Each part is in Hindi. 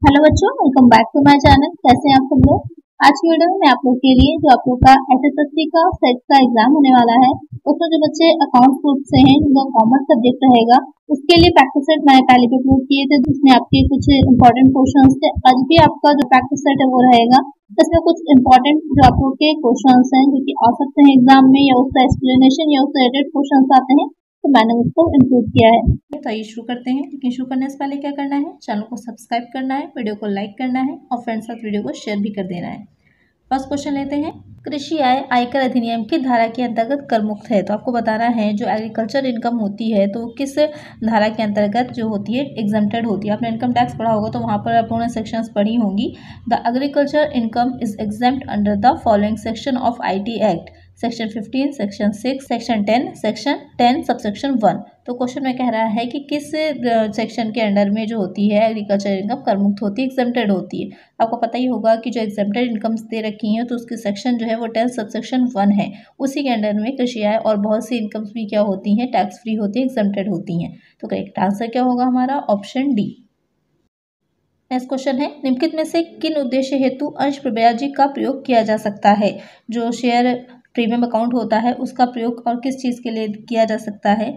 हेलो बच्चों, welcome back to my channel. कैसे हैं आप सब लोग। आज की वीडियो में मैं आप लोग के लिए जो आप लोग का एसएससी का सेट का एग्जाम होने वाला है, उसमें जो बच्चे अकाउंट ग्रुप से हैं जिनका कॉमर्स सब्जेक्ट रहेगा, उसके लिए प्रैक्टिस सेट मैंने पहले भी अपलोड किए थे, जिसमें आपके कुछ इंपॉर्टेंट क्वेश्चन थे। आज भी आपका जो प्रैक्टिस सेट है वो रहेगा, इसमें कुछ इंपॉर्टेंट जो आप लोग के क्वेश्चन हैं जो कि आ सकते हैं एग्जाम में, या उसका एक्सप्लेनेशन या उससे रिलेटेड क्वेश्चन आते हैं, तो मैंने उसको इंक्लूड किया है। तो आइए शुरू करते हैं। लेकिन शुरू करने से पहले क्या करना है, चैनल को सब्सक्राइब करना है, वीडियो को लाइक करना है और फ्रेंड्स साथ वीडियो को शेयर भी कर देना है। फर्स्ट क्वेश्चन लेते हैं। कृषि आय आयकर अधिनियम की धारा के अंतर्गत कर मुक्त है। तो आपको बताना है जो एग्रीकल्चर इनकम होती है तो किस धारा के अंतर्गत जो होती है एग्जेम्प्टेड होती है। आपने इनकम टैक्स पढ़ा होगा तो वहाँ पर आपने सेक्शंस पढ़ी होंगी। The agriculture income is exempt under the following section of IT act, section 15, section 6, section 10, section 10 subsection 1। तो क्वेश्चन में कह रहा है कि किस सेक्शन के अंडर में जो होती है एग्रीकल्चर इनकम कर मुक्त होती है, एग्जेम्प्टेड होती है। आपको पता ही होगा कि जो एग्जेम्प्टेड इनकम्स दे रखी हैं तो उसकी सेक्शन जो है वो 10 सबसेक्शन 1 है। उसी के अंडर में कृषि आय और बहुत सी इनकम्स भी क्या होती हैं, टैक्स फ्री होती है, एग्जेम्प्टेड होती हैं। तो करेक्ट आंसर क्या होगा हमारा, ऑप्शन डी। नेक्स्ट क्वेश्चन है, निम्नलिखित में से किन उद्देश्य हेतु अंश प्रब्याजी का प्रयोग किया जा सकता है। जो शेयर प्रीमियम अकाउंट होता है उसका प्रयोग और किस चीज़ के लिए किया जा सकता है।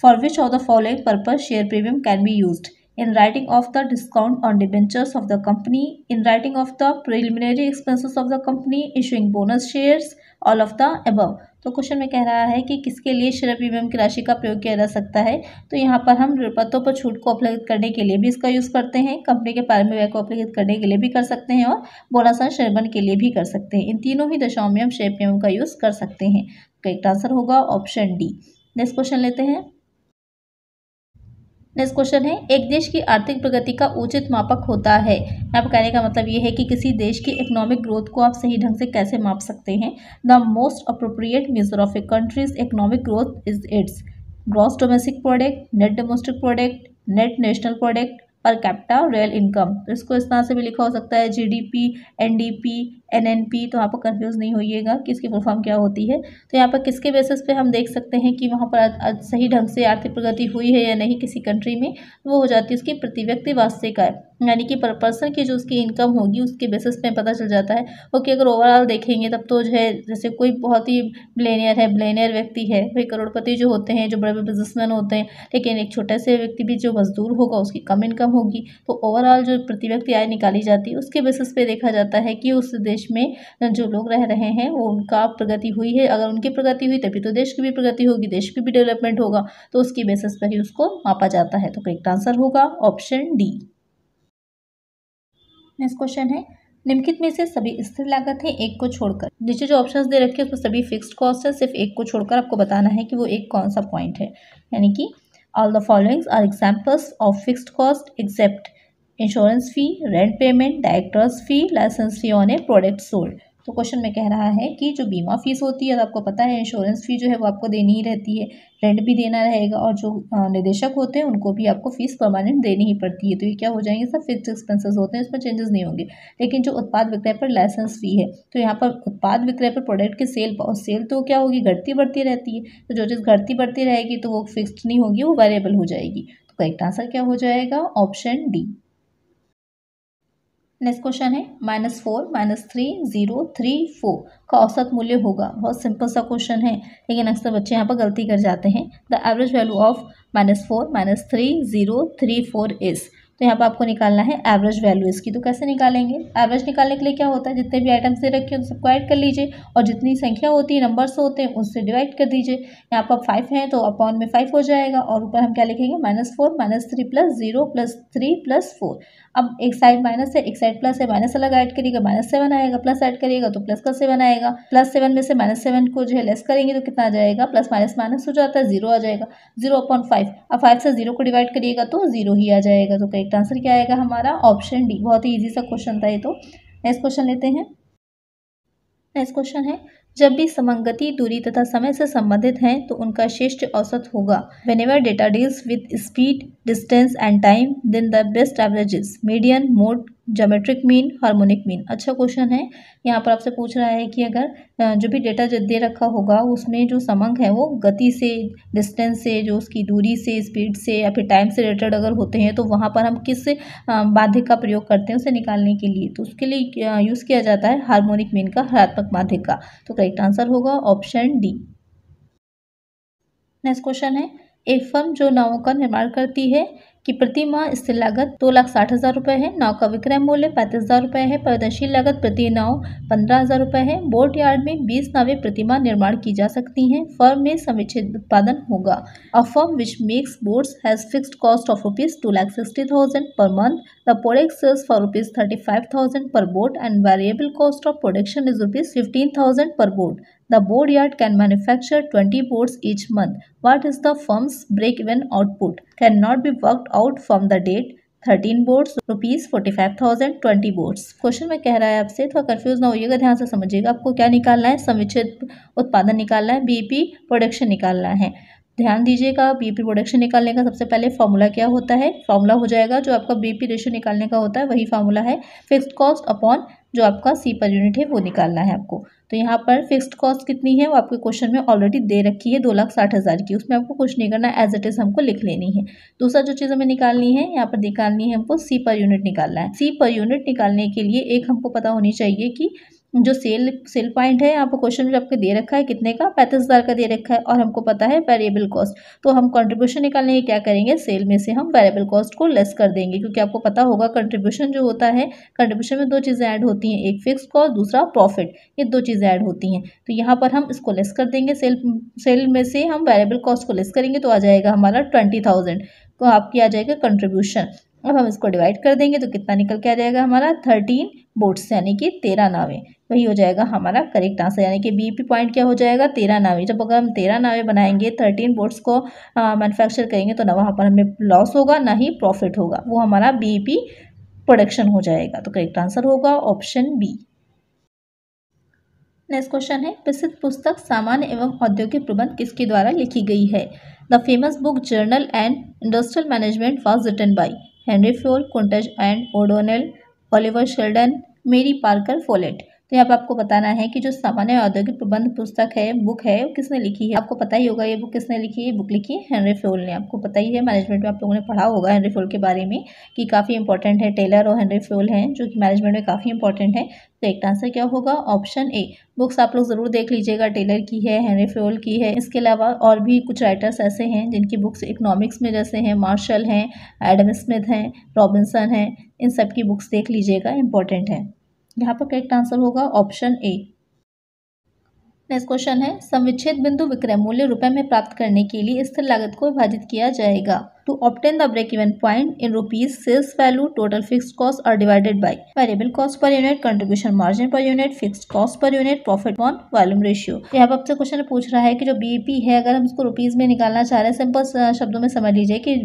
For which of the following purpose share premium can be used, in writing of the discount on debentures of the company, in writing of the preliminary expenses of the company, issuing bonus shares, all of the above। तो क्वेश्चन में कह रहा है कि किसके लिए शेयर प्रीमियम की राशि का प्रयोग किया जा सकता है। तो यहाँ पर हम ऋणपत्रों पर छूट को अप्लाई करने के लिए भी इसका यूज़ करते हैं, कंपनी के प्रारंभिक व्यय को अप्लाई करने के लिए भी कर सकते हैं और बोनस और शेयर के लिए भी कर सकते हैं। इन तीनों ही दशाओं में हम शेयर प्रीमियम का यूज़ कर सकते हैं। करेक्ट आंसर होगा ऑप्शन डी। नेक्स्ट क्वेश्चन लेते हैं। नेक्स्ट क्वेश्चन है, एक देश की आर्थिक प्रगति का उचित मापक होता है। यहाँ पर कहने का मतलब ये है कि किसी देश की इकोनॉमिक ग्रोथ को आप सही ढंग से कैसे माप सकते हैं। The most appropriate measure of A countries economic growth is it's gross domestic product, net domestic product, net national product, per capita real income. तो इसको इस तरह से भी लिखा हो सकता है जीडीपी, एनडीपी, एनएनपी। तो यहाँ पर कंफ्यूज नहीं होइएगा कि इसकी फुल फॉर्म क्या होती है। तो यहाँ पर किसके बेसिस पे हम देख सकते हैं कि वहाँ पर सही ढंग से आर्थिक प्रगति हुई है या नहीं किसी कंट्री में, वो हो जाती है उसकी प्रति व्यक्ति वार्षिक आय, यानी कि पर पर्सन की जो उसकी इनकम होगी उसके बेसिस पे पता चल जाता है। ओके, अगर ओवरऑल देखेंगे तब तो जो है जैसे कोई बहुत ही बिलियनियर व्यक्ति है, भाई करोड़पति जो होते हैं, जो बड़े बड़े बिजनेसमैन होते हैं, लेकिन एक छोटे से व्यक्ति भी जो मजदूर होगा उसकी कम इनकम होगी। तो ओवरऑल जो प्रति व्यक्ति आय निकाली जाती है उसके बेसिस पे देखा जाता है कि उस देश में जो लोग रह रहे हैं वो उनका प्रगति हुई है। अगर उनकी प्रगति हुई तभी तो देश की भी प्रगति होगी, देश की भी डेवलपमेंट होगा। तो उसकी बेसिस पर ही उसको मापा जाता है। तो करेक्ट आंसर होगा ऑप्शन डी। नेक्स्ट क्वेश्चन है, निम्नलिखित में से सभी स्थिर लागत है एक को छोड़कर। नीचे जो ऑप्शंस दे रखे हैं उसमें सभी फिक्स्ड कॉस्ट है, सिर्फ एक को छोड़कर आपको बताना है कि वो एक कौन सा पॉइंट है। यानी कि all the followings are examples of fixed cost except insurance fee, rent payment, directors fee, license fee on a product sold. तो क्वेश्चन में कह रहा है कि जो बीमा फीस होती है, तो आपको पता है इंश्योरेंस फी जो है वो आपको देनी ही रहती है, रेंट भी देना रहेगा, और जो निदेशक होते हैं उनको भी आपको फीस परमानेंट देनी ही पड़ती है। तो ये क्या हो जाएंगे, सब फिक्स्ड एक्सपेंसेस होते हैं, इसमें चेंजेस नहीं होंगे। लेकिन जो उत्पाद विक्रय पर लाइसेंस फी है, तो यहाँ पर उत्पाद विक्रय पर प्रोडक्ट की सेल तो क्या होगी, घटती बढ़ती रहती है। तो जो चीज़ घटती बढ़ती रहेगी तो वो फिक्स्ड नहीं होगी, वो वेरिएबल हो जाएगी। तो करेक्ट आंसर क्या हो जाएगा, ऑप्शन डी। नेक्स्ट क्वेश्चन है, -4, -3, 0, 3, 4 का औसत मूल्य होगा। बहुत सिंपल सा क्वेश्चन है, लेकिन अक्सर बच्चे यहाँ पर गलती कर जाते हैं। The average value of -4, -3, 0, 3, 4 is. तो यहाँ पर आपको निकालना है एवरेज वैल्यू इसकी। तो कैसे निकालेंगे, एवरेज निकालने के लिए क्या होता है, जितने भी आइटम्स दे रखे हैं सबको ऐड कर लीजिए, और जितनी संख्या होती है, नंबर्स होते हैं, उससे डिवाइड कर दीजिए। यहाँ पर 5 है तो अपॉन में 5 हो जाएगा, और ऊपर हम क्या लिखेंगे, -4, -3 + 0 + 3 + 4। अब एक साइड माइनस है, एक साइड प्लस है, माइनस अलग ऐड करिएगा, -7 आएगा, प्लस ऐड करिएगा तो प्लस का 7 आएगा। +7 में से -7 को जो है लेस करेंगे तो कितना आ जाएगा, प्लस माइनस माइनस हो जाता है, 0 आ जाएगा, 0/5। अब 5 से 0 को डिवाइड करिएगा तो 0 ही आ जाएगा। तो करेक्ट आंसर क्या आएगा हमारा, ऑप्शन डी। बहुत ही ईजी सा क्वेश्चन था ये। तो नेक्स्ट क्वेश्चन लेते हैं। नेक्स्ट क्वेश्चन है, जब भी समंगति दूरी तथा समय से संबंधित हैं तो उनका श्रेष्ठ औसत होगा। Whenever data deals with speed, distance and time, then the best average is median, mode, geometric mean, harmonic mean. अच्छा क्वेश्चन है। यहाँ पर आपसे पूछ रहा है कि अगर जो भी डेटा जो दे रखा होगा उसमें जो समंक है वो गति से, डिस्टेंस से, जो उसकी दूरी से, स्पीड से या फिर टाइम से रिलेटेड अगर होते हैं तो वहाँ पर हम किस माध्यक का प्रयोग करते हैं उसे निकालने के लिए। तो उसके लिए यूज़ किया जाता है हार्मोनिक मीन का, हरात्मक माध्यक का। तो करेक्ट आंसर होगा ऑप्शन डी। नेक्स्ट क्वेश्चन है, एक फर्म जो नावों का निर्माण करती है कि प्रति माह स्थिर लागत 2,60,000 रुपये है, नाव का विक्रय मूल्य 35,000 रुपये है, परिवर्तनशील लागत प्रति नाव 15,000 रुपये है, बोट यार्ड में 20 नावें प्रति माह निर्माण की जा सकती हैं, फर्म में समुचित उत्पादन होगा। A firm which makes boats has fixed cost of ₹2,60,000 per month. The product sells for ₹35,000 per boat and variable cost of production is ₹15,000 per boat. The boat yard can manufacture 20 boats each month. What is the firm's break-even output? Cannot be worked out from the date 13 boats, ₹45,000, 20 boats. Question में कह रहा है आपसे, थोड़ा कंफ्यूज ना होइएगा, ध्यान से समझिएगा। आपको क्या निकालना है? समुचित उत्पादन निकालना है, बीईपी प्रोडक्शन निकालना है। ध्यान दीजिएगा, बीईपी प्रोडक्शन निकालने का सबसे पहले फॉर्मूला क्या होता है? फॉर्मूला हो जाएगा जो आपका बीईपी रेशियो निकालने का होता है, वही फॉर्मूला है फिक्स्ड कॉस्ट अपॉन जो आपका सी पर यूनिट है वो निकालना है आपको। तो यहाँ पर फिक्स्ड कॉस्ट कितनी है वो आपके क्वेश्चन में ऑलरेडी दे रखी है, 2,60,000 की। उसमें आपको कुछ नहीं करना, एज इट इज हमको लिख लेनी है। दूसरा जो चीज़ हमें निकालनी है, यहाँ पर निकालनी है हमको सी पर यूनिट निकालना है। सी पर यूनिट निकालने के लिए एक हमको पता होनी चाहिए कि जो सेल पॉइंट है यहाँ पर क्वेश्चन में आपको दे रखा है कितने का, 35,000 का दे रखा है, और हमको पता है वेरिएबल कॉस्ट। तो हम कंट्रीब्यूशन निकालने के क्या करेंगे, सेल में से हम वेरिएबल कॉस्ट को लेस कर देंगे, क्योंकि आपको पता होगा कंट्रीब्यूशन जो होता है, कंट्रीब्यूशन में दो चीज़ें ऐड होती हैं, एक फिक्स कॉस्ट, दूसरा प्रॉफिट। ये दो चीज़ें ऐड होती हैं। तो यहाँ पर हम इसको लेस कर देंगे, सेल में से हम वेरिएबल कॉस्ट को लेस करेंगे तो आ जाएगा हमारा 20,000, तो आपकी आ जाएगा कंट्रीब्यूशन। अब हम इसको डिवाइड कर देंगे तो कितना निकल के आ जाएगा हमारा 13 बोट्स, यानी कि 13 नावें। वही हो जाएगा हमारा करेक्ट आंसर, यानी कि बीईपी पॉइंट क्या हो जाएगा, 13 नावें। जब अगर हम 13 नावें बनाएंगे, 13 बोट्स को मैन्युफैक्चर करेंगे तो ना वहाँ पर हमें लॉस होगा ना ही प्रॉफिट होगा, वो हमारा बीईपी प्रोडक्शन हो जाएगा। तो करेक्ट आंसर होगा ऑप्शन बी। नेक्स्ट क्वेश्चन है, प्रसिद्ध पुस्तक सामान्य एवं औद्योगिक प्रबंध किसके द्वारा लिखी गई है? The famous book general and industrial management was written by Henri Fayol, Koontz and O'Donnell, Oliver Sheldon, Mary Parker Follett. तो यहाँ पर आपको बताना है कि जो सामान्य औद्योगिक प्रबंध पुस्तक है, बुक है, वो किसने लिखी है। आपको पता ही होगा ये बुक किसने लिखी है। बुक लिखी है हेनरी फ्योल ने। आपको पता ही है, मैनेजमेंट में आप लोगों ने पढ़ा होगा हेनरी फ्योल के बारे में कि काफ़ी इंपॉर्टेंट है। टेलर और हेनरी फ्योल हैं जो कि मैनेजमेंट में काफ़ी इंपॉर्टेंट है। तो एक आंसर क्या होगा, ऑप्शन ए। बुक्स आप लोग ज़रूर देख लीजिएगा, टेलर की है, हेनरी फ्योल की है। इसके अलावा और भी कुछ राइटर्स ऐसे हैं जिनकी बुक्स इकोनॉमिक्स में जैसे हैं, मार्शल हैं, एडम स्मिथ हैं, रॉबिन्सन हैं, इन सब की बुक्स देख लीजिएगा, इंपॉर्टेंट है। यहाँ पर करेक्ट आंसर होगा ऑप्शन ए। नेक्स्ट क्वेश्चन है, समुच्छेद बिंदु विक्रय मूल्य रुपए में प्राप्त करने के लिए स्थिर लागत को विभाजित किया जाएगा। To obtain the break even point in rupees, sales value, total fixed cost are divided by variable cost per unit, contribution margin per unit, fixed cost per unit, profit on volume ratio. यहाँ पर आपसे क्वेश्चन पूछ रहा है कि जो बीईपी है, अगर हम इसको रुपीज में निकालना चाह रहे हैं, सिंपल शब्दों में समझ लीजिए कि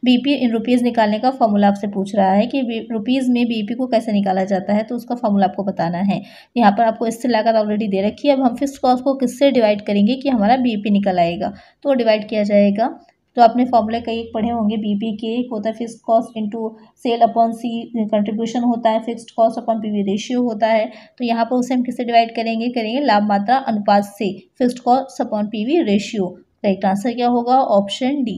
बीईपी इन रुपीज निकालने का फॉर्मूला आपसे पूछ रहा है कि रुपीज में बीईपी को कैसे निकाला जाता है, तो उसका फॉर्मूला आपको बताना है। यहाँ पर आपको स्थिर लागत ऑलरेडी दे रखी है। अब हम फिक्स्ड कॉस्ट को किससे डिवाइड करेंगे कि हमारा बीईपी निकल आएगा, तो डिवाइड किया जाएगा। तो आपने फॉर्मूले कई पढ़े होंगे बीईपी के, एक होता है fixed cost into sale upon C, contribution होता है, fixed cost upon PV ratio होता है। तो यहाँ पर उसे हम किससे डिवाइड करेंगे लाभ मात्रा अनुपात से, fixed cost upon PV ratio. Correct answer क्या होगा, ऑप्शन डी।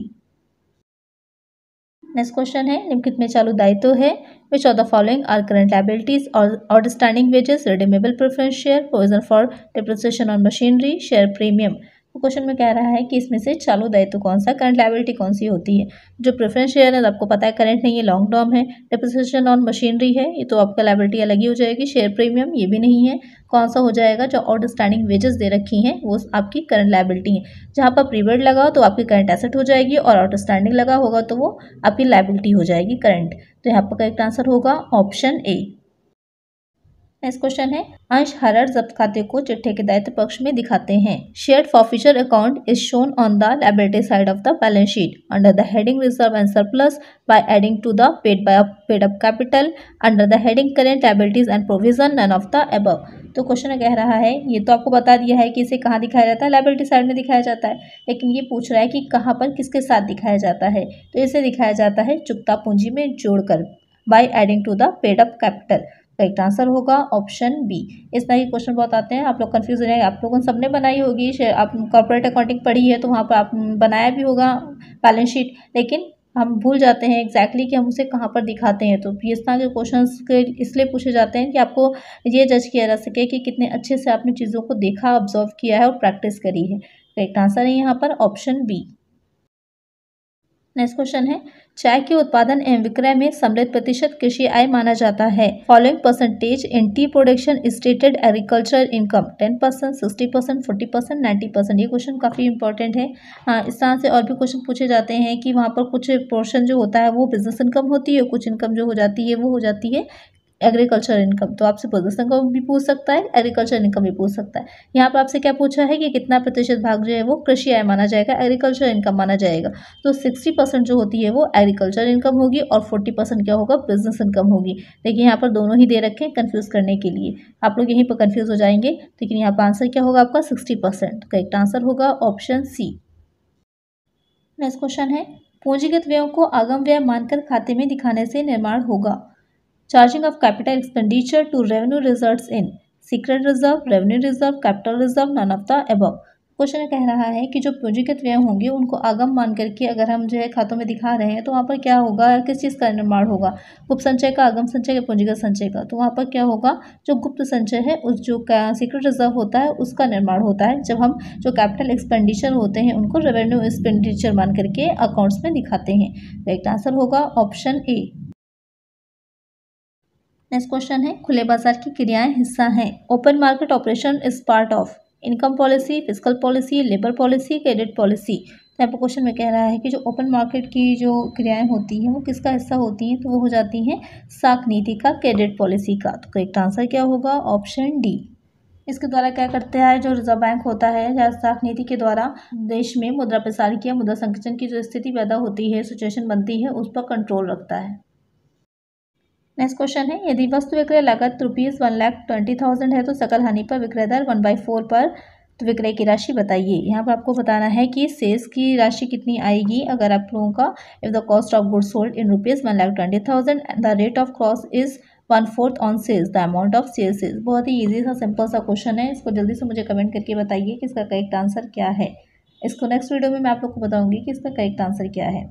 नेक्स्ट क्वेश्चन है, निम्नलिखित में चालू दायित्व है, which of the following are current liabilities और outstanding wages, redeemable preference share, provision for depreciation on machinery, share premium. तो क्वेश्चन में कह रहा है कि इसमें से चालू दायित्व कौन सा, करंट लायबिलिटी कौन सी होती है। जो प्रेफरेंस शेयर है आपको पता है करंट नहीं है, लॉन्ग टर्म है। डिप्रिसिएशन ऑन मशीनरी है, ये तो आपका लायबिलिटी अलग ही हो जाएगी। शेयर प्रीमियम ये भी नहीं है। कौन सा हो जाएगा, जो आउटस्टैंडिंग वेजेस दे रखी हैं वो आपकी करंट लायबिलिटी है। जहाँ पर प्रीपेड लगा तो आपकी करंट एसेट हो जाएगी, और आउटस्टैंडिंग लगा होगा तो वो आपकी लायबिलिटी हो जाएगी करंट। तो यहाँ पर करेक्ट आंसर होगा ऑप्शन ए। नेक्स्ट क्वेश्चन है, अंश हर जब्त खाते को चिट्ठे के दायित्व पक्ष में दिखाते हैं। Shared forfeiture account is shown on the liability side of the balance sheet under the heading reserve and surplus by adding to the paid up capital under the heading current liabilities and provision, none of the above. तो क्वेश्चन कह रहा है, ये तो आपको बता दिया है कि इसे कहाँ दिखाया जाता है, लायबिलिटी साइड में दिखाया जाता है, लेकिन ये पूछ रहा है कि कहाँ पर किसके साथ दिखाया जाता है। तो इसे दिखाया जाता है चुकता पूंजी में जोड़कर। By adding to the paid up capital. Correct answer होगा ऑप्शन बी। इस तरह के क्वेश्चन बहुत आते हैं, आप लोग कंफ्यूज हो जाएंगे। आप लोगों ने सबने बनाई होगी, आप कॉर्पोरेट अकाउंटिंग पढ़ी है तो वहाँ पर आप बनाया भी होगा बैलेंस शीट, लेकिन हम भूल जाते हैं एग्जैक्टली कि हम उसे कहाँ पर दिखाते हैं। तो इस तरह के क्वेश्चंस के इसलिए पूछे जाते हैं कि आपको ये जज किया जा सके कि कितने अच्छे से आपने चीज़ों को देखा, ऑब्जर्व किया है और प्रैक्टिस करी है। करेक्ट आंसर है यहाँ पर ऑप्शन बी। नेक्स्ट क्वेश्चन है, चाय के उत्पादन एवं विक्रय में सम्मिलित प्रतिशत कृषि आय माना जाता है। Following percentage in T production stated agriculture income 10%, 60%, 40%, 90%। ये क्वेश्चन काफ़ी इंपॉर्टेंट है। इस तरह से और भी क्वेश्चन पूछे जाते हैं कि वहाँ पर कुछ पोर्शन जो होता है वो बिजनेस इनकम होती है, कुछ इनकम जो हो जाती है वो हो जाती है एग्रीकल्चर इनकम। तो आपसे बिजनेस इनकम भी पूछ सकता है, एग्रीकल्चर इनकम भी पूछ सकता है। यहाँ पर आपसे क्या पूछा है कि कितना प्रतिशत भाग जो है वो कृषि आय माना जाएगा, एग्रीकल्चर इनकम माना जाएगा। तो 60% जो होती है वो एग्रीकल्चर इनकम होगी और 40% क्या होगा, बिजनेस इनकम होगी। देखिए यहाँ पर दोनों ही दे रखे हैं कन्फ्यूज करने के लिए, आप लोग यहीं पर कन्फ्यूज हो जाएंगे। लेकिन यहाँ पर आंसर क्या होगा आपका 60%। करेक्ट आंसर होगा ऑप्शन सी। नेक्स्ट क्वेश्चन है, पूंजीगत व्ययों को आगम व्यय मानकर खाते में दिखाने से निर्माण होगा। Charging of capital expenditure to revenue results in secret reserve, revenue reserve, capital reserve, none of the above. Question कह रहा है कि जो पूंजीगत व्यय होंगे उनको आगम मान करके अगर हम जो है खातों में दिखा रहे हैं तो वहाँ पर क्या होगा, किस चीज़ का निर्माण होगा, गुप्त संचय का, आगम संचय का, पूंजीगत संचय का। तो वहाँ पर क्या होगा, जो गुप्त संचय है उस जो सीक्रेट रिजर्व होता है उसका निर्माण होता है जब हम जो कैपिटल एक्सपेंडिचर होते हैं उनको रेवेन्यू एक्सपेंडिचर मान करके अकाउंट्स में दिखाते हैं। करेक्ट आंसर होगा ऑप्शन ए। नेक्स्ट क्वेश्चन है, खुले बाजार की क्रियाएं हिस्सा हैं। Open market operation is part of income policy, fiscal policy, labour policy, credit policy. यहाँ पर क्वेश्चन में कह रहा है कि जो ओपन मार्केट की जो क्रियाएं होती हैं वो किसका हिस्सा होती हैं, तो वो हो जाती हैं साख नीति का, क्रेडिट पॉलिसी का। तो करेक्ट आंसर क्या होगा, ऑप्शन डी। इसके द्वारा क्या करते हैं, जो रिजर्व बैंक होता है या साख नीति के द्वारा देश में मुद्रा प्रसार किया, मुद्रा संकुचन की जो स्थिति पैदा होती है, सिचुएशन बनती है, उस पर कंट्रोल रखता है। नेक्स्ट क्वेश्चन है, यदि वस्तु विक्रय लागत ₹1,20,000 है तो सकल हानि पर विक्रय दर 1/4 पर, तो विक्रय की राशि बताइए। यहाँ पर आपको बताना है कि शेष की राशि कितनी आएगी अगर आप लोगों का if the cost of goods sold in ₹1,20,000 the rate of cost is 1/4 on sales, the amount of sales is. बहुत ही ईजी सा सिंपल सा क्वेश्चन है, इसको जल्दी से मुझे कमेंट करके बताइए कि इसका करेक्ट आंसर क्या है। इसको नेक्स्ट वीडियो में मैं आप लोग को बताऊंगी कि इसका करेक्ट आंसर क्या है।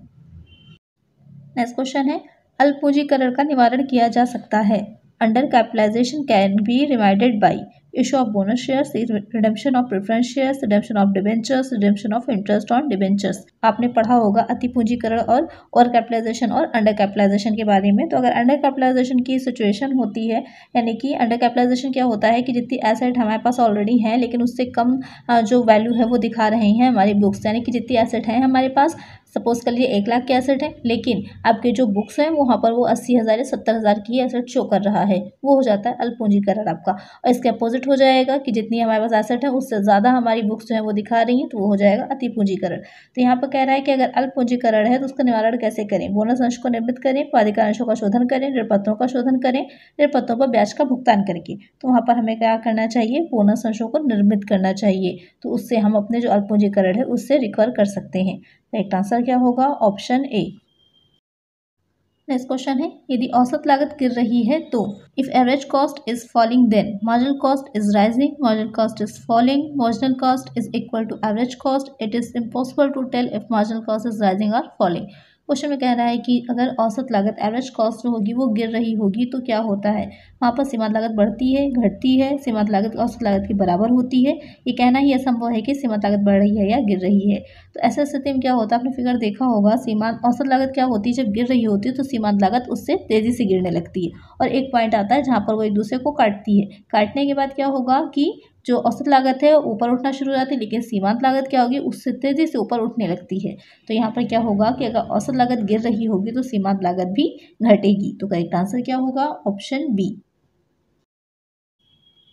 नेक्स्ट क्वेश्चन है, अल्प पूंजीकरण का निवारण किया जा सकता है। Under capitalisation can be remedied by issue of bonus shares, redemption of preference shares, redemption of debentures, redemption of interest on debentures. आपने पढ़ा होगा अति पूंजीकरण और कैपिटलाइजेशन और अंडर कैपिटलाइजेशन के बारे में। तो अगर अंडर कैपिटलाइजेशन की सिचुएशन होती है, यानी कि अंडर कैपिटलाइजेशन क्या होता है कि जितनी एसेट हमारे पास ऑलरेडी हैं लेकिन उससे कम जो वैल्यू है वो दिखा रहे हैं हमारी बुक्स, यानी कि जितनी एसेट है हमारे पास, सपोज कर लीजिए 1 लाख की एसेट है लेकिन आपके जो बुक्स हैं वहाँ पर वो 80,000 या 70,000 की एसेट शो कर रहा है, वो हो जाता है अल्प पूंजीकरण आपका। और इसके अपोजिट हो जाएगा कि जितनी हमारे पास एसेट है उससे ज़्यादा हमारी बुक्स जो है वो दिखा रही हैं, तो वो हो जाएगा अति पूंजीकरण। तो यहाँ पर कह रहा है कि अगर अल्प पूंजीकरण है तो उसका निवारण कैसे करें, बोनस अंश को निर्मित करें, प्राधिकार अंशों का शोधन करें, ऋणपत्रों का शोधन करें, ऋणपत्रों पर ब्याज का भुगतान करके। तो वहाँ पर हमें क्या करना चाहिए, बोनस अंशों को निर्मित करना चाहिए, तो उससे हम अपने जो अल्प पूंजीकरण है उससे रिकवर कर सकते हैं। करेक्ट आंसर क्या होगा, ऑप्शन ए। नेक्स्ट क्वेश्चन है, यदि औसत लागत गिर रही है तो if average cost is falling then marginal cost is rising, marginal cost is falling, marginal cost is equal to average cost, it is impossible to tell if marginal cost is rising और फॉलिंग। क्वेश्चन में कह रहा है कि अगर औसत लागत एवरेज कॉस्ट जो होगी वो गिर रही होगी तो क्या होता है, वहाँ पर सीमांत लागत बढ़ती है, घटती है, सीमांत लागत औसत लागत के बराबर होती है। ये कहना ही असंभव है कि सीमांत लागत बढ़ रही है या गिर रही है। तो ऐसे स्थिति में क्या होता है, आपने फिगर देखा होगा, सीमांत औसत लागत क्या होती है, जब गिर रही होती है तो सीमांत लागत उससे तेजी से गिरने लगती है और एक पॉइंट आता है जहाँ पर वो एक दूसरे को काटती है। काटने के बाद क्या होगा कि जो औसत लागत है ऊपर उठना शुरू हो जाती है, लेकिन सीमांत लागत क्या होगी, उससे तेजी से ऊपर उठने लगती है। तो यहाँ पर क्या होगा कि अगर औसत लागत गिर रही होगी तो सीमांत लागत भी घटेगी। तो करेक्ट आंसर क्या होगा, ऑप्शन बी।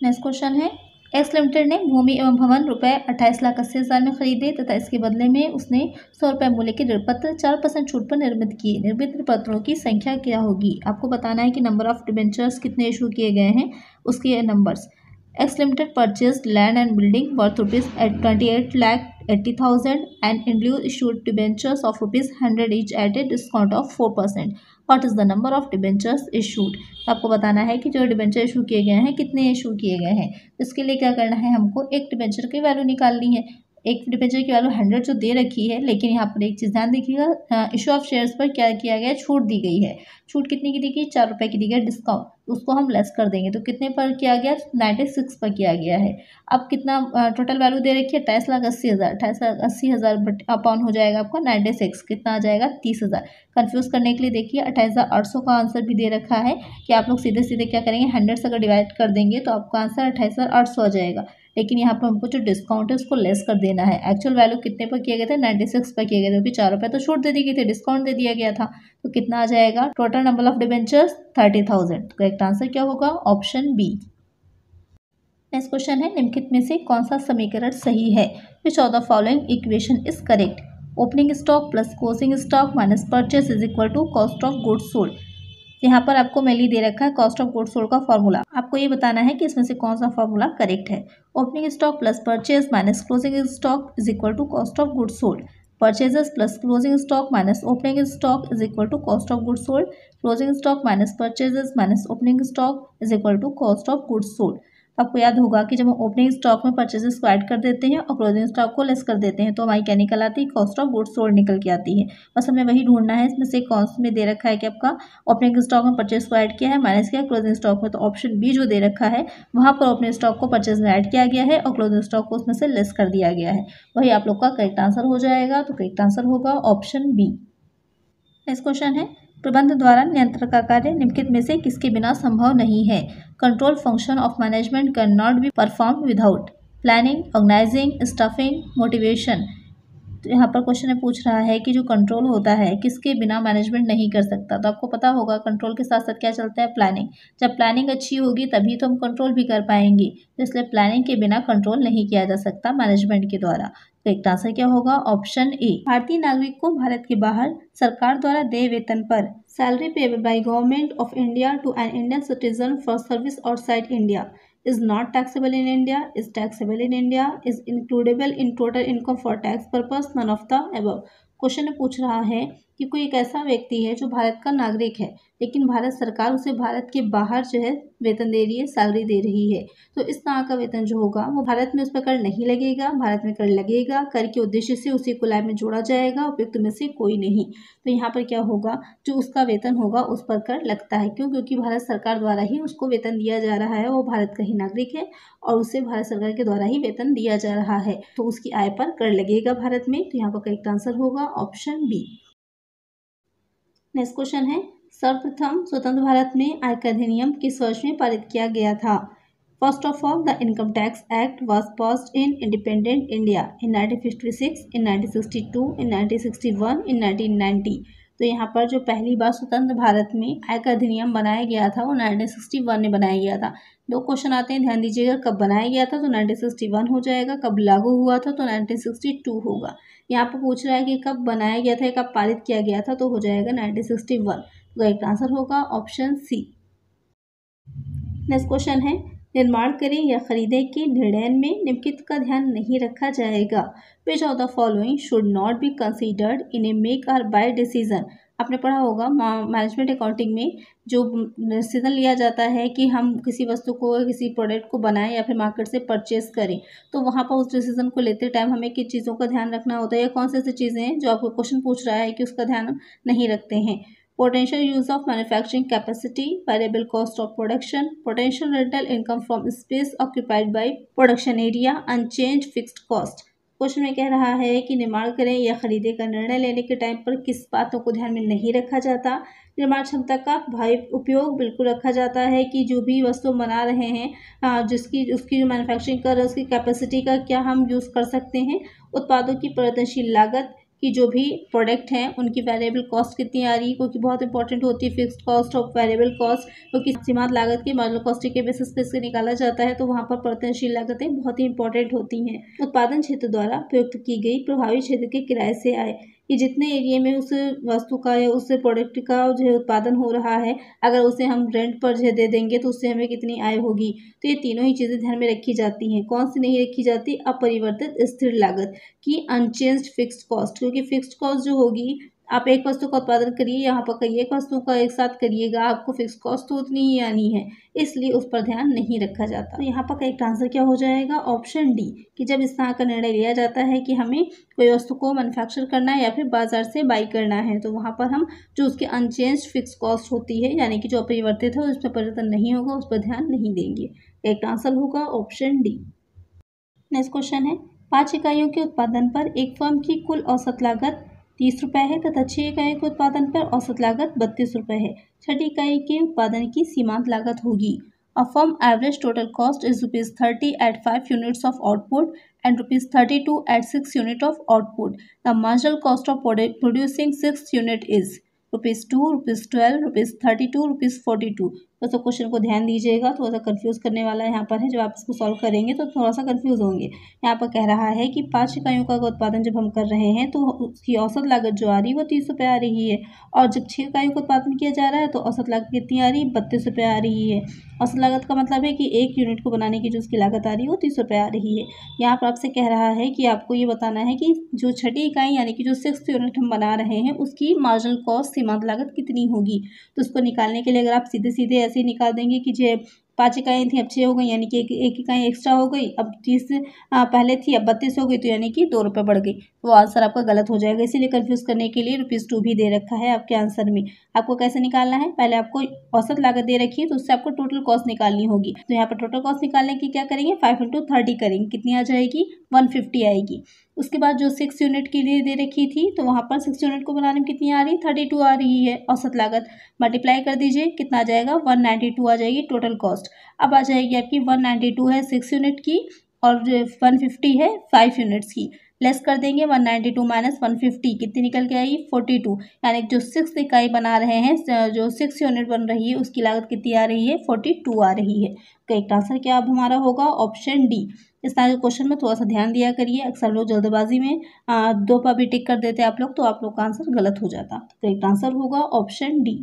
नेक्स्ट क्वेश्चन है, एक्स लिमिटेड ने भूमि एवं भवन ₹28,80,000 में खरीदे तथा इसके बदले में उसने ₹100 मूल्य के ऋणपत्र 4% छूट पर निर्मित किए। निर्मित ऋणपत्रों की संख्या क्या होगी, आपको बताना है कि नंबर ऑफ डिबेंचर्स कितने इशू किए गए हैं, उसके numbers. X Limited purchased land and building worth ₹28,80,000 and in lieu issued debentures of ₹100 each at a discount of 4%. What is the number of debentures issued. तो आपको बताना है कि जो डिबेंचर इशू किए गए हैं कितने इशू किए गए हैं। इसके लिए क्या करना है, हमको एक डिबेंचर की वैल्यू निकालनी है। एक डिबेंचर की वैल्यू 100 जो दे रखी है, लेकिन यहाँ पर एक चीज़ ध्यान देखिएगा, इशू ऑफ शेयर्स पर क्या किया गया, छूट दी गई है। छूट कितनी की दी गई, 4 रुपये की दी गई डिस्काउंट, उसको हम लेस कर देंगे तो कितने पर किया गया, 96 पर किया गया है। अब कितना टोटल वैल्यू दे रखी है, 28,80,000, 28,80,000 बट अपॉन हो जाएगा आपका 96, कितना आ जाएगा 30,000। कन्फ्यूज़ करने के लिए देखिए 28,800 का आंसर भी दे रखा है कि आप लोग सीधे सीधे क्या करेंगे, 100 से अगर डिवाइड कर देंगे तो आपका आंसर 28,800 आ जाएगा। लेकिन यहाँ पर हमको जो डिस्काउंट है उसको लेस कर देना है। एक्चुअल वैल्यू कितने पर किए गए थे, 96 पर किए गए थे, क्योंकि 4 रुपये तो छूट दे दी गई थी, डिस्काउंट दे दिया गया था। तो कितना आ जाएगा, टोटल नंबर ऑफ डिबेंचर्स 30,000। तो करेक्ट आंसर क्या होगा, ऑप्शन बी। नेक्स्ट क्वेश्चन है, निम्नलिखित में से कौन सा समीकरण सही है। Which of the following equation is correct. Opening stock plus closing stock minus purchase is equal to cost of goods sold. यहाँ पर आपको मेनली दे रखा है कॉस्ट ऑफ गुड्स सोल्ड का फॉर्मूला। आपको ये बताना है कि इसमें से कौन सा फॉर्मूला करेक्ट है। Opening stock plus purchase minus closing stock is equal to cost of goods sold. Purchases plus closing stock minus opening stock is equal to cost of goods sold. Closing stock minus purchases minus opening stock is equal to cost of goods sold. आपको याद होगा कि जब हम ओपनिंग स्टॉक में परचेजेस को ऐड कर देते हैं और क्लोजिंग स्टॉक को लेस कर देते हैं तो हमारी क्या निकल आती है, कॉस्ट ऑफ गुड्स सोल्ड निकल के आती है। बस हमें वही ढूंढना है। इसमें से कौन में दे रखा है कि आपका ओपनिंग स्टॉक में परचेज को ऐड किया है, माइनस किया क्लोजिंग स्टॉक में, तो ऑप्शन बी जो दे रखा है वहां पर ओपनिंग स्टॉक को परचेज में ऐड किया गया है और क्लोजिंग स्टॉक को उसमें से लेस कर दिया गया है। वही आप लोग का करेक्ट आंसर हो जाएगा। तो करेक्ट आंसर होगा ऑप्शन बी। नेक्स्ट क्वेश्चन है, प्रबंध द्वारा नियंत्रण का कार्य निम्नलिखित में से किसके बिना संभव नहीं है। Control function of management can not be perform without planning, organising, staffing, motivation. तो यहाँ पर क्वेश्चन में पूछ रहा है कि जो कंट्रोल होता है किसके बिना मैनेजमेंट नहीं कर सकता। तो आपको पता होगा कंट्रोल के साथ साथ क्या चलता है, प्लानिंग। जब प्लानिंग अच्छी होगी तभी तो हम कंट्रोल भी कर पाएंगे। तो इसलिए प्लानिंग के बिना कंट्रोल नहीं किया जा सकता मैनेजमेंट के द्वारा। तो एक आंसर क्या होगा, ऑप्शन ए। भारतीय नागरिक को भारत के बाहर सरकार द्वारा देय वेतन पर salary paid by government of India to an Indian citizen for service outside India is not taxable in India, is taxable in India, is includable in total income for tax purpose, none of the above। Question में पूछ रहा है कि कोई एक ऐसा व्यक्ति है जो भारत का नागरिक है लेकिन भारत सरकार उसे भारत के बाहर जो है वेतन दे रही है, सैलरी दे रही है। तो इस तरह का वेतन जो होगा वो भारत में उस पर कर नहीं लगेगा, भारत में कर लगेगा। कर के उद्देश्य से उसी को लाभ में जोड़ा जाएगा, उपयुक्त में से कोई नहीं। तो यहाँ पर क्या होगा, जो उसका वेतन होगा उस पर कर लगता है। क्यों, क्योंकि भारत सरकार द्वारा ही उसको वेतन दिया जा रहा है, वो भारत का ही नागरिक है और उसे भारत सरकार के द्वारा ही वेतन दिया जा रहा है, तो उसकी आय पर कर लगेगा भारत में। तो यहाँ पर करेक्ट आंसर होगा ऑप्शन बी। नेक्स्ट क्वेश्चन है, सर्वप्रथम स्वतंत्र भारत में आयकर अधिनियम किस वर्ष में पारित किया गया था। First of all, the income tax act was passed in independent India in 1956, इन 1962, इन 1961, इन 1990। तो यहाँ पर जो पहली बार स्वतंत्र भारत में आयकर अधिनियम बनाया गया था वो 1961 में बनाया गया था। दो क्वेश्चन आते हैं, ध्यान दीजिएगा। कब बनाया गया था तो 1961 हो जाएगा, कब लागू हुआ था तो 1962 होगा। यहाँ पर पूछ रहा है कि कब बनाया गया था, कब पारित किया गया था, तो हो जाएगा 1961। तो एक आंसर होगा ऑप्शन सी। नेक्स्ट क्वेश्चन है, निर्माण करें या खरीदें के निर्णय में निम्नलिखित का ध्यान नहीं रखा जाएगा। विच of the following should not be considered in A make और बाय डिसीजन। आपने पढ़ा होगा मैनेजमेंट अकाउंटिंग में जो डिसीजन लिया जाता है कि हम किसी वस्तु को, किसी प्रोडक्ट को बनाएं या फिर मार्केट से परचेस करें, तो वहाँ पर उस डिसीजन को लेते टाइम हमें किन चीज़ों का ध्यान रखना होता है, या कौन सी ऐसी चीज़ें हैं जो आपको क्वेश्चन पूछ रहा है कि उसका ध्यान नहीं रखते हैं। Potential use of manufacturing capacity, variable cost of production, potential rental income from space occupied by production area, unchanged fixed cost। Question में कह रहा है कि निर्माण करें या खरीदे का निर्णय लेने के टाइम पर किस बातों को ध्यान में नहीं रखा जाता। निर्माण क्षमता का भारी उपयोग बिल्कुल रखा जाता है कि जो भी वस्तु बना रहे हैं उसकी जो मैन्युफैक्चरिंग कर रहे हैं उसकी कैपेसिटी का क्या हम यूज़ कर सकते हैं। उत्पादों की परिवर्तनशील लागत कि जो भी प्रोडक्ट हैं उनकी वेरिएबल कॉस्ट कितनी आ रही है, क्योंकि बहुत इंपॉर्टेंट होती है फिक्स्ड कॉस्ट और वेरिएबल कॉस्ट, क्योंकि सीमांत लागत की मार्जिनल कॉस्टिंग के बेसिस पे से निकाला जाता है। तो वहाँ पर परिवर्तनशील लागतें बहुत ही इंपॉर्टेंट होती हैं। उत्पादन क्षेत्र द्वारा प्रयुक्त की गई प्रभावी क्षेत्र के किराए से आय, कि जितने एरिया में उस वस्तु का या उस प्रोडक्ट का जो है उत्पादन हो रहा है, अगर उसे हम रेंट पर जो दे देंगे तो उससे हमें कितनी आय होगी। तो ये तीनों ही चीज़ें ध्यान में रखी जाती हैं। कौन सी नहीं रखी जाती, अपरिवर्तित स्थिर लागत की अनचेंज्ड फिक्स्ड कॉस्ट, क्योंकि फिक्स्ड कॉस्ट जो होगी आप एक वस्तु का उत्पादन करिए, यहाँ पर कई एक वस्तु का एक साथ करिएगा, आपको फिक्स कॉस्ट तो उतनी ही आनी है, इसलिए उस पर ध्यान नहीं रखा जाता। तो यहाँ पर करेक्ट आंसर क्या हो जाएगा? ऑप्शन डी, कि जब इस तरह का निर्णय लिया जाता है कि हमें कोई वस्तु को मैन्युफैक्चर करना है या फिर बाजार से बाई करना है, तो वहाँ पर हम जो उसकी अनचेंज फिक्स कॉस्ट होती है, यानी कि जो अपरिवर्तित है उसमें परिवर्तन नहीं होगा, उस पर ध्यान नहीं देंगे। करेक्ट आंसर होगा ऑप्शन डी। नेक्स्ट क्वेश्चन है, 5 इकाइयों के उत्पादन पर एक फर्म की कुल औसत लागत 30 रुपये है तथा 6 इकाइयों के उत्पादन पर औसत लागत 32 रुपये है। छठी इकाई के उत्पादन की सीमांत लागत होगी। A firm average total cost is ₹30 at 5 units of output and ₹32 at 6 units of output. The marginal cost of producing 6 unit is ₹2, ₹12, ₹32, ₹42। तो क्वेश्चन को ध्यान दीजिएगा, थोड़ा सा कंफ्यूज करने वाला यहाँ पर है। जब आप इसको सॉल्व करेंगे तो थोड़ा सा कंफ्यूज होंगे। यहाँ पर कह रहा है कि 5 इकाइयों का उत्पादन जब हम कर रहे हैं तो उसकी औसत लागत जो आ रही है वो 30 रुपये आ रही है, और जब 6 इकाइयों का उत्पादन किया जा रहा है तो औसत लागत कितनी आ रही है? 32 रुपये आ रही है। औसत लागत का मतलब है कि एक यूनिट को बनाने की जो उसकी लागत आ रही है वो 30 रुपये आ रही है। यहाँ पर आपसे कह रहा है कि आपको ये बताना है कि जो छठी इकाई यानी कि जो 6th यूनिट हम बना रहे हैं उसकी मार्जिनल कॉस्ट सीमांत लागत कितनी होगी। तो उसको निकालने के लिए अगर आप सीधे सीधे ऐसे ही निकाल देंगे कि जो 5 इकाइयाँ थी अब 6 हो गई, यानी कि एक इकाई एक्स्ट्रा हो गई, अब 30 पहले थी अब 32 हो गई, तो यानी कि 2 रुपये बढ़ गई, तो आंसर आपका गलत हो जाएगा। इसीलिए कंफ्यूज करने के लिए ₹2 भी दे रखा है आपके आंसर में। आपको कैसे निकालना है? पहले आपको औसत लागत दे रखी है तो उससे आपको टोटल कॉस्ट निकालनी होगी। तो यहाँ पर टोटल कॉस्ट निकालने की क्या करेंगे? 5 × 30 करेंगे, कितनी आ जाएगी? 150 आएगी। उसके बाद जो 6 यूनिट के लिए दे रखी थी तो वहाँ पर 6 यूनिट को बनाने में कितनी आ रही है? 32 आ रही है औसत लागत। मल्टीप्लाई कर दीजिए, कितना आ जाएगा? 192 आ जाएगी टोटल कॉस्ट। अब आ जाएगी आपकी 192 है 6 यूनिट की और 150 है 5 यूनिट्स की। लेस कर देंगे 192 माइनस 150, कितनी निकल के आएगी? 42। यानी जो 6 इकाई बना रहे हैं, जो 6 यूनिट बन रही है उसकी लागत कितनी आ रही है? 42 आ रही है। करेक्ट आंसर क्या अब हमारा होगा? Option D. इस तरह के क्वेश्चन में थोड़ा सा ध्यान दिया करिए। अक्सर लोग जल्दबाजी में 2 पर भी टिक कर देते आप लोग, तो आप लोग का आंसर गलत हो जाता। करेक्ट आंसर होगा ऑप्शन डी।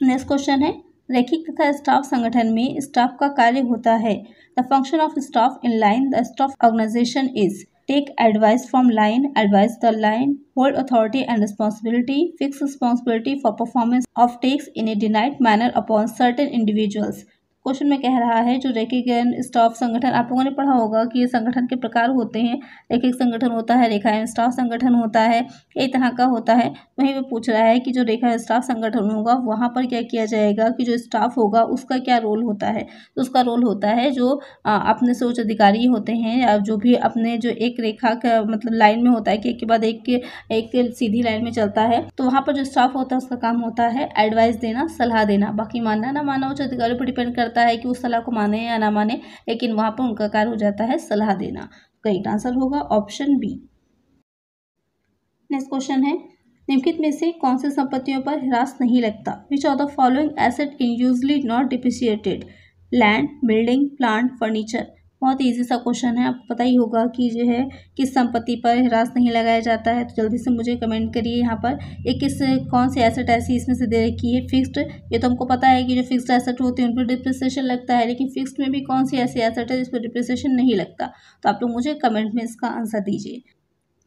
नेक्स्ट क्वेश्चन है, रैखिक तथा स्टाफ संगठन में स्टाफ का कार्य होता है। The function of staff in line the staff organisation is take advice from line, advice the line, hold authority and responsibility, fix responsibility for performance of tasks in a denied manner upon certain individuals. Question में कह रहा है जो रैखिक स्टाफ संगठन, आप लोगों ने पढ़ा होगा कि ये संगठन के प्रकार होते हैं। रैखिक संगठन होता है, रेखा स्टाफ संगठन होता है, कई तरह का होता है। वहीं पे पूछ रहा है कि जो रेखा स्टाफ संगठन होगा वहाँ पर क्या किया जाएगा कि जो स्टाफ होगा उसका क्या रोल होता है। तो उसका रोल होता है जो अपने से उच्च अधिकारी होते हैं या जो भी अपने जो एक रेखा का मतलब लाइन में होता है कि एक के बाद एक सीधी लाइन में चलता है, तो वहाँ पर जो स्टाफ होता है उसका काम होता है एडवाइस देना, सलाह देना। बाकी मानना ना मानना उच्च अधिकारियों पर डिपेंड करता है कि उस सलाह को माने या ना माने, लेकिन वहाँ पर उनका कार्य हो जाता है सलाह देना। करेक्ट आंसर होगा ऑप्शन बी। नेक्स्ट क्वेश्चन है, निम्नलिखित में से कौन सी संपत्तियों पर ह्रास नहीं लगता? विच of the following asset in usually not depreciated? Land, building, plant, furniture. बहुत इजी सा क्वेश्चन है, आपको पता ही होगा कि जो है किस संपत्ति पर ह्रास नहीं लगाया जाता है। तो जल्दी से मुझे कमेंट करिए यहाँ पर कौन सी एसेट ऐसी इसमें से दे रखी है। फिक्स्ड, ये तो हमको पता है कि जो फिक्स्ड एसेट होती है उन पर डिप्रिसिएशन लगता है, लेकिन फिक्स्ड में भी कौन सी ऐसी एसेट है जिस पर डिप्रिसिएशन नहीं लगता? तो आप लोग मुझे कमेंट में इसका आंसर दीजिए।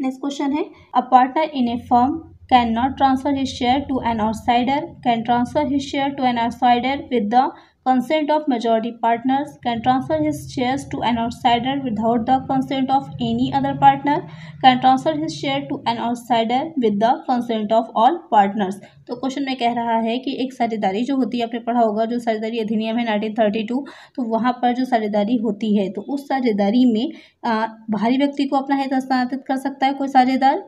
नेक्स्ट क्वेश्चन है, a partner in a firm can not transfer his share to an outsider, can transfer his share to an outsider with the consent of majority partners, can transfer his shares to an outsider without the consent of any other partner, can transfer his share to an outsider with the consent of all partners। तो क्वेश्चन में कह रहा है कि एक साझेदारी जो होती है, आपने पढ़ा होगा जो साझेदारी अधिनियम है 1932, तो वहाँ पर जो साझेदारी होती है तो उस साझेदारी में बाहरी व्यक्ति को अपना हित हस्तांतरित कर सकता है कोई साझेदार,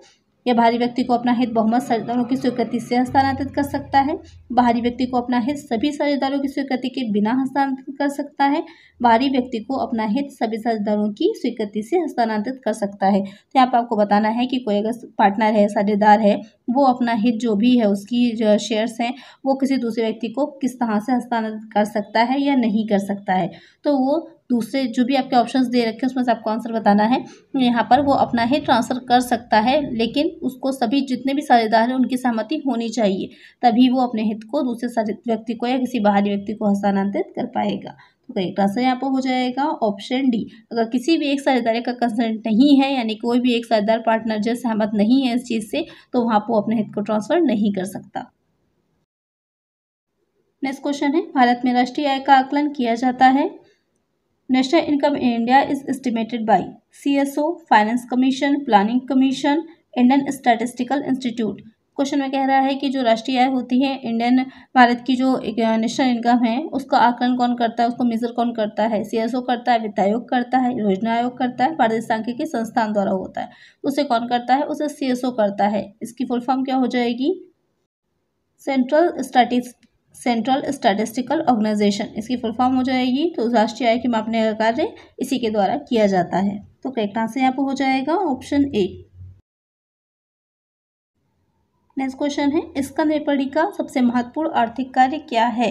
या बाहरी व्यक्ति को अपना हित बहुमत साझेदारों की स्वीकृति से हस्तांतरित कर सकता है। बाहरी व्यक्ति को अपना हित सभी साझेदारों की स्वीकृति के बिना हस्तांतरित कर सकता है। बाहरी व्यक्ति को अपना हित सभी साझेदारों की स्वीकृति से हस्तांतरित कर सकता है। तो यहाँ पर आपको बताना है कि कोई अगर पार्टनर है, साझेदार है, वो अपना हित जो भी है उसकी जो शेयर्स हैं वो किसी दूसरे व्यक्ति को किस तरह से हस्तांतरित कर सकता है या नहीं कर सकता है। तो वो दूसरे जो भी आपके ऑप्शंस दे रखे हैं उसमें से आपको आंसर बताना है। यहाँ पर वो अपना हित ट्रांसफर कर सकता है, लेकिन उसको सभी जितने भी साझेदार हैं उनकी सहमति होनी चाहिए, तभी वो अपने हित को दूसरे व्यक्ति को या किसी बाहरी व्यक्ति को हस्तांतरित कर पाएगा। तो करेक्ट आंसर यहाँ पर हो जाएगा ऑप्शन डी। अगर किसी भी एक साझेदारी का कंसेंट नहीं है, यानी कोई भी एक साझेदार पार्टनर जो सहमत नहीं है इस चीज़ से, तो वहाँ पर अपने हित को ट्रांसफर नहीं कर सकता। नेक्स्ट क्वेश्चन है, भारत में राष्ट्रीय आय का आकलन किया जाता है। National income in India is estimated by CSO, finance commission, planning commission, Indian statistical institute. Question में कह रहा है कि जो राष्ट्रीय आय होती है, इंडियन भारत की जो नेशनल इनकम है, उसका आकलन कौन करता है, उसको मेजर कौन करता है? CSO करता है, वित्त आयोग करता है, योजना आयोग करता है, भारतीय सांख्यिकी संस्थान द्वारा होता है। उसे कौन करता है? उसे CSO करता है। इसकी फुल फॉर्म क्या हो जाएगी? सेंट्रल स्टैटिस्टिकल ऑर्गेनाइजेशन, इसकी फुल फॉर्म हो जाएगी। तो राष्ट्रीय आय के मापने का कार्य इसी के द्वारा किया जाता है। तो करेक्ट आंसर यहाँ पर हो जाएगा ऑप्शन ए। नेक्स्ट क्वेश्चन है, स्कंद विपणि का सबसे महत्वपूर्ण आर्थिक कार्य क्या है?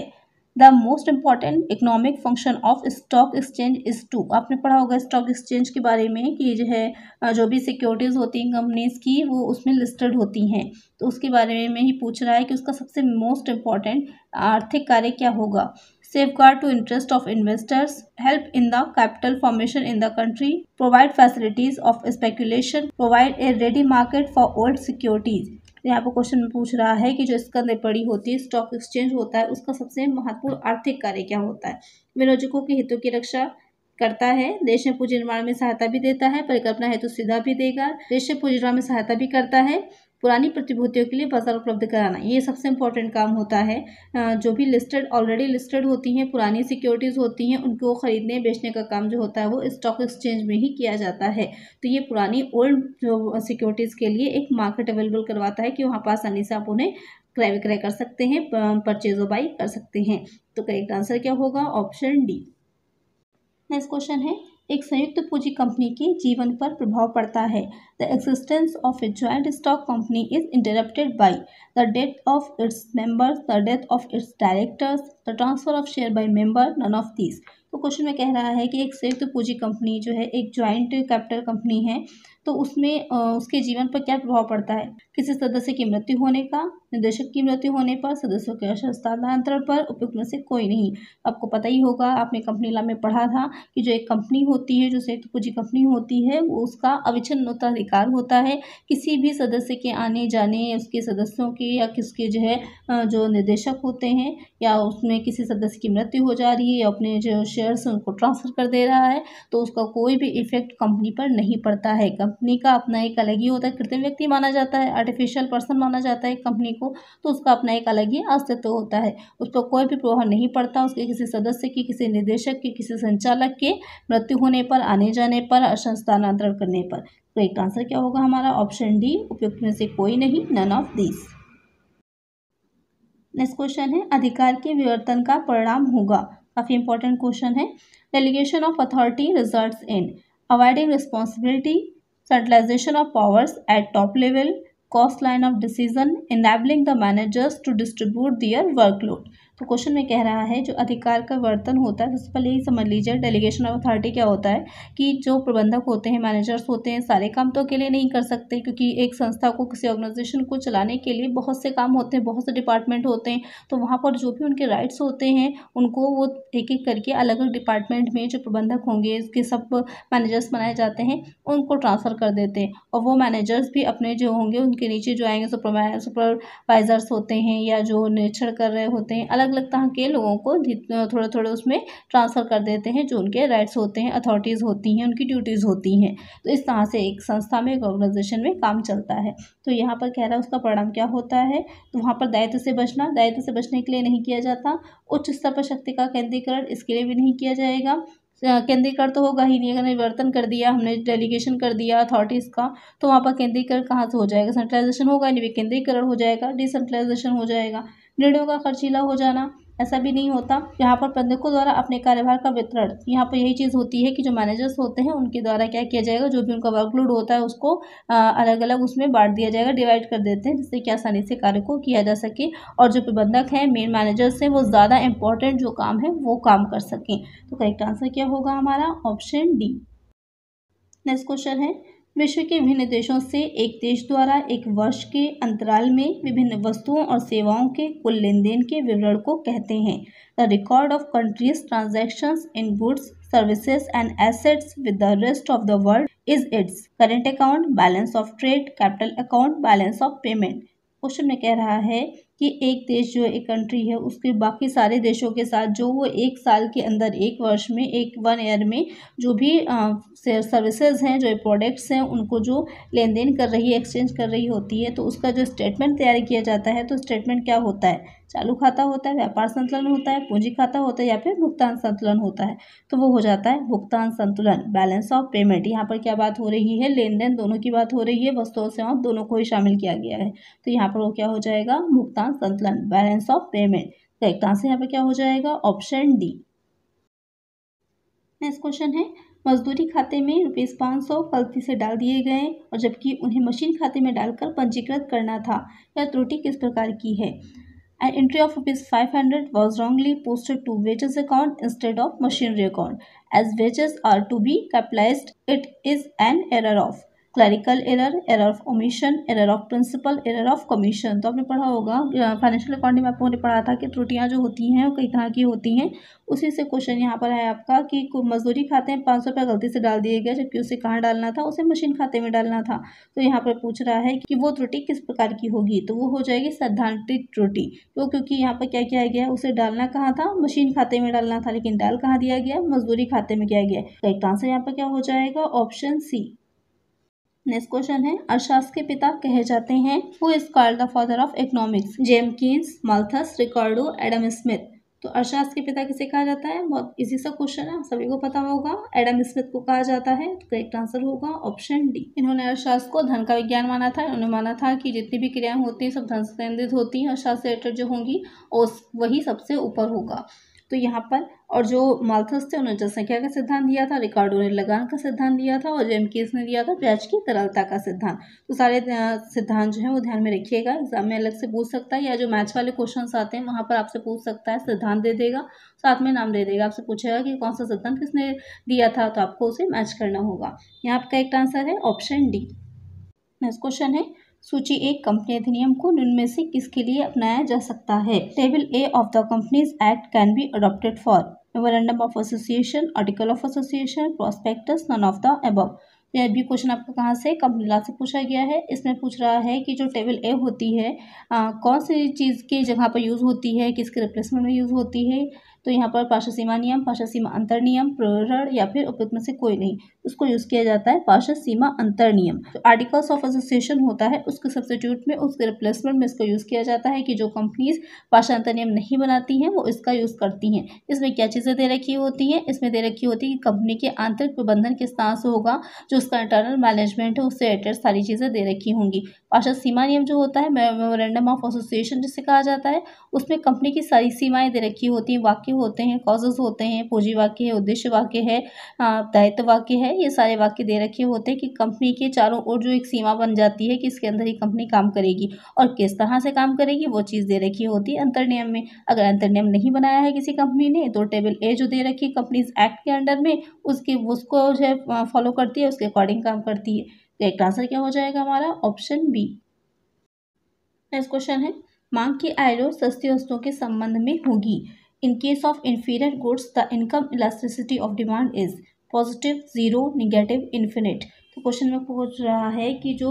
The most important economic function of stock exchange is to. आपने पढ़ा होगा स्टॉक एक्सचेंज के बारे में कि जो है जो भी सिक्योरिटीज होती हैं कंपनीज की, वो उसमें लिस्टेड होती हैं। तो उसके बारे में ही पूछ रहा है कि उसका सबसे मोस्ट इम्पॉर्टेंट आर्थिक कार्य क्या होगा? safeguard to interest of investors, help in the capital formation in the country, provide facilities of speculation, provide a ready market for old securities। यहाँ पर क्वेश्चन में पूछ रहा है कि जो स्कंद विपणि होती है, स्टॉक एक्सचेंज होता है, उसका सबसे महत्वपूर्ण आर्थिक कार्य क्या होता है? विनियोजकों के हितों की रक्षा करता है, देश में पूंजी निर्माण में सहायता भी देता है, परिकल्पना हेतु सुविधा भी देगा, देश में पूंजी निर्माण में सहायता भी करता है, पुरानी प्रतिभूतियों के लिए बाजार उपलब्ध कराना, ये सबसे इंपॉर्टेंट काम होता है। जो भी ऑलरेडी लिस्टेड होती हैं, पुरानी सिक्योरिटीज़ होती हैं, उनको खरीदने बेचने का काम जो होता है वो स्टॉक एक्सचेंज में ही किया जाता है। तो ये पुरानी ओल्ड जो सिक्योरिटीज़ के लिए एक मार्केट अवेलेबल करवाता है कि वहाँ पर आसानी से आप उन्हें क्रय विक्रय कर सकते हैं, परचेज और बाई कर सकते हैं। तो करेक्ट आंसर क्या होगा? Option D. नेक्स्ट क्वेश्चन है, एक संयुक्त पूंजी कंपनी के जीवन पर प्रभाव पड़ता है। The existence of a joint stock company is interrupted by the death of its members, the death of its directors, the transfer of share by member, none of these. तो क्वेश्चन में कह रहा है कि एक संयुक्त पूंजी कंपनी जो है, एक जॉइंट कैपिटल कंपनी है, तो उसमें उसके जीवन पर क्या प्रभाव पड़ता है? किसी सदस्य की मृत्यु होने का, निदेशक की मृत्यु होने पर, सदस्यों के हस्तांतरण पर, उपयुक्त में से कोई नहीं। आपको पता ही होगा, आपने कंपनी लॉ में पढ़ा था कि जो एक कंपनी होती है, जो संयुक्त पूंजी कंपनी होती है, वो उसका अविच्छिन्न उत्तराधिकार होता है। किसी भी सदस्य के आने जाने, उसके सदस्यों के या किसके जो है जो निदेशक होते हैं, या उसमें किसी सदस्य की मृत्यु हो जा रही है या अपने जो शेयर्स उनको ट्रांसफर कर दे रहा है, तो उसका कोई भी इफेक्ट कंपनी पर नहीं पड़ता है। कंपनी का अपना एक अलग ही होता है, कृत्रिम व्यक्ति माना जाता है, आर्टिफिशियल पर्सन माना जाता है कंपनी को, तो उसका अपना एक अलग ही अस्तित्व होता है। उस पर कोई भी प्रभाव नहीं पड़ता उसके किसी सदस्य की, किसी निदेशक की, किसी संचालक के मृत्यु होने पर, आने जाने पर, हस्तांतरण करने पर। तो एक आंसर क्या होगा हमारा? ऑप्शन डी, उपयुक्त में से कोई नहीं, none of this. Next question है, अधिकार के विवर्तन का परिणाम होगा। काफी इंपॉर्टेंट क्वेश्चन है। Delegation of authority results in avoiding responsibility, centralisation of powers at top level, cost line of decision, enabling the managers to distribute their workload. तो क्वेश्चन में कह रहा है जो अधिकार का वर्तन होता है, सबसे पहले ही समझ लीजिए डेलीगेशन ऑफ अथॉरिटी क्या होता है कि जो प्रबंधक होते हैं, मैनेजर्स होते हैं, सारे काम तो अकेले नहीं कर सकते, क्योंकि एक संस्था को, किसी ऑर्गेनाइजेशन को चलाने के लिए बहुत से काम होते हैं, बहुत से डिपार्टमेंट होते हैं। तो वहाँ पर जो भी उनके राइट्स होते हैं, उनको वो एक एक करके अलग अलग डिपार्टमेंट में जो प्रबंधक होंगे, इसके सब मैनेजर्स बनाए जाते हैं, उनको ट्रांसफ़र कर देते हैं। और वो मैनेजर्स भी अपने जो होंगे उनके नीचे जो आएंगे सुपरवाइजर्स होते हैं, या जो निरीक्षण कर रहे होते हैं, अलग अलग तरह के लोगों को थोड़े थोड़े उसमें ट्रांसफ़र कर देते हैं, जो उनके राइट्स होते हैं, अथॉरिटीज़ होती हैं, उनकी ड्यूटीज़ होती हैं। तो इस तरह से एक संस्था में, एक ऑर्गेनाइजेशन में काम चलता है। तो यहाँ पर कह रहा है उसका परिणाम क्या होता है? तो वहाँ पर दायित्व से बचने के लिए नहीं किया जाता। उच्च स्तर पर शक्ति का केंद्रीकरण, इसके लिए भी नहीं किया जाएगा। केंद्रीकरण तो होगा ही नहीं। अगर निवर्तन कर दिया हमने, डेलीगेशन कर दिया अथॉरिटीज़ का, तो वहाँ पर केंद्रीकरण कहाँ से हो जाएगा? सेंट्रलाइजेशन होगा नहीं, केंद्रीकरण हो जाएगा, डिसेंट्रलाइजेशन हो जाएगा। निर्णयों का खर्चीला हो जाना, ऐसा भी नहीं होता। यहाँ पर प्रबंधकों द्वारा अपने कार्यभार का वितरण, यहाँ पर यही चीज़ होती है कि जो मैनेजर्स होते हैं उनके द्वारा क्या किया जाएगा, जो भी उनका वर्कलोड होता है उसको अलग अलग उसमें बांट दिया जाएगा, डिवाइड कर देते हैं, जिससे कि आसानी से कार्य को किया जा सके, और जो प्रबंधक हैं, मेन मैनेजर्स हैं, वो ज़्यादा इंपॉर्टेंट जो काम है वो काम कर सकें। तो करेक्ट आंसर क्या होगा हमारा? Option D. नेक्स्ट क्वेश्चन है, विश्व के विभिन्न देशों से एक देश द्वारा एक वर्ष के अंतराल में विभिन्न वस्तुओं और सेवाओं के कुल लेनदेन के विवरण को कहते हैं। The record of countries transactions in goods, services and assets with the rest of the world is it's current account, balance of trade, capital account, balance of payment. Question में कह रहा है कि एक देश जो एक कंट्री है उसके बाकी सारे देशों के साथ जो वो एक साल के अंदर, एक वर्ष में, एक 1 ईयर में जो भी सर्विसेज हैं, जो प्रोडक्ट्स हैं, उनको जो लेन देन कर रही है, एक्सचेंज कर रही होती है, तो उसका जो स्टेटमेंट तैयार किया जाता है, तो स्टेटमेंट क्या होता है? चालू खाता होता है, व्यापार संतुलन होता है, पूंजी खाता होता है, या फिर भुगतान संतुलन होता है। तो वो हो जाता है भुगतान संतुलन, बैलेंस ऑफ पेमेंट। यहाँ पर क्या बात हो रही है? लेन देन दोनों की बात हो रही है, वस्तुओं सेवाओं दोनों को ही शामिल किया गया है। तो यहाँ पर वो क्या हो जाएगा? भुगतान संतुलन, balance of payment. Correct answer यहाँ पर क्या हो जाएगा? Option D. नेक्स्ट क्वेश्चन है, मजदूरी खाते में ₹500 गलती से डाल दिए गए और जबकि उन्हें मशीन खाते में डालकर पंजीकृत करना था। यह त्रुटि किस प्रकार की है? An entry of ₹500 was wrongly posted to wages account instead of machinery account. As wages are to be capitalized, it is an error of clerical error, error of omission, error of principal, error of commission। तो आपने पढ़ा होगा फाइनेंशियल अकाउंटिंग में आपको पढ़ा था कि त्रुटियां जो होती हैं वो कई तरह की होती हैं। उसी से क्वेश्चन यहाँ पर है आपका कि मजदूरी खाते में ₹500 गलती से डाल दिए गए, जबकि उसे कहाँ डालना था? उसे मशीन खाते में डालना था। तो यहाँ पर पूछ रहा है कि वो त्रुटि किस प्रकार की होगी? तो वो हो जाएगी सैद्धांतिक त्रुटि। तो क्योंकि यहाँ पर क्या किया गया? उसे डालना कहाँ था? मशीन खाते में डालना था, लेकिन डाल कहाँ दिया गया? मजदूरी खाते में किया गया। करेक्ट आंसर यहाँ पर क्या हो जाएगा? Option C. नेक्स्ट क्वेश्चन है, अर्थशास्त्र के पिता कहे जाते हैं। Who is called the father of economics? James Keynes, Malthus, Ricardo, Adam Smith. तो अर्थशास्त्र के पिता किसे कहा जाता है? बहुत इजी सा क्वेश्चन है, सभी को पता होगा। एडम स्मिथ को कहा जाता है। तो करेक्ट आंसर होगा ऑप्शन डी। इन्होंने अर्थशास्त्र को धन का विज्ञान माना था। इन्होंने माना था कि जितनी भी क्रियाएं होती हैं सब धन से संबंधित होती हैं, अर्थशास्त्र से रिलेटेड जो होंगी और वही सबसे ऊपर होगा। तो यहाँ पर और जो माल्थस थे उन्होंने जनसंख्या का सिद्धांत दिया था, रिकार्डो ने लगान का सिद्धांत दिया था और जेम्स कीन्स ने दिया था ब्याज की तरलता का सिद्धांत। तो सारे सिद्धांत जो है वो ध्यान में रखिएगा, एग्जाम में अलग से पूछ सकता है या जो मैथ्स वाले क्वेश्चन आते हैं वहाँ पर आपसे पूछ सकता है। सिद्धांत दे देगा, साथ में नाम दे देगा, आपसे पूछेगा कि कौन सा सिद्धांत किसने दिया था, तो आपको उसे मैच करना होगा। यहाँ पर करेक्ट आंसर है ऑप्शन डी। नेक्स्ट क्वेश्चन है, सूची 1 कंपनी अधिनियम को निम्न में से किसके लिए अपनाया जा सकता है? Table A of the companies act can be adopted for memorandum of association, article of association, prospectus, none of the above. यह भी क्वेश्चन आपको कहाँ से? कंपनी लॉ से पूछा गया है। इसमें पूछ रहा है कि जो टेबल ए होती है कौन सी चीज़ की जगह पर यूज़ होती है, किसके रिप्लेसमेंट में यूज़ होती है? तो यहाँ पर पार्षद सीमा नियम, पार्षद सीमा अंतर नियम, प्रेरण या फिर उपयुक्त में से कोई नहीं, उसको यूज़ किया जाता है पार्षद सीमा अंतर नियम। तो आर्टिकल्स ऑफ एसोसिएशन होता है, उसके सब्स्टिट्यूट में, उसके रिप्लेसमेंट में इसको यूज़ किया जाता है कि जो कंपनीज पार्षद अंतर नियम नहीं बनाती हैं वो इसका यूज़ करती हैं। इसमें क्या चीज़ें दे रखी होती हैं? इसमें दे रखी होती है कि कंपनी के आंतरिक प्रबंधन किस तरह से होगा, जो उसका इंटरनल मैनेजमेंट है उससे रिलेटेड सारी चीज़ें दे रखी होंगी। पार्षद सीमा नियम जो होता है, मेमोरेंडम ऑफ एसोसिएशन जिसे कहा जाता है, उसमें कंपनी की सारी सीमाएं दे रखी होती हैं, वाक्य होते हैं, कॉजेज होते हैं, पूंजी वाक्य है, उद्देश्य वाक्य है, दायित्व वाक्य है, ये सारे वाक्य दे रखे होते हैं कि कंपनी के चारों ओर जो एक सीमा बन जाती है कि इसके अंदर ही कंपनी काम करेगी और किस तरह से काम करेगी वो चीज़ दे रखी होती है अंतर नियम में। अगर अंतर नियम नहीं बनाया है किसी कंपनी ने तो टेबल ए जो दे रखी है कंपनीज एक्ट के अंडर में उसको जो है फॉलो करती है, उसके अकॉर्डिंग काम करती है। तो एक आंसर क्या हो जाएगा हमारा? Option B. नेक्स्ट क्वेश्चन है, मांग की आय सस्ती वस्तुओं के संबंध में होगी। In case of inferior goods the income elasticity of demand is positive, zero, negative, infinite। तो क्वेश्चन में पूछ रहा है कि जो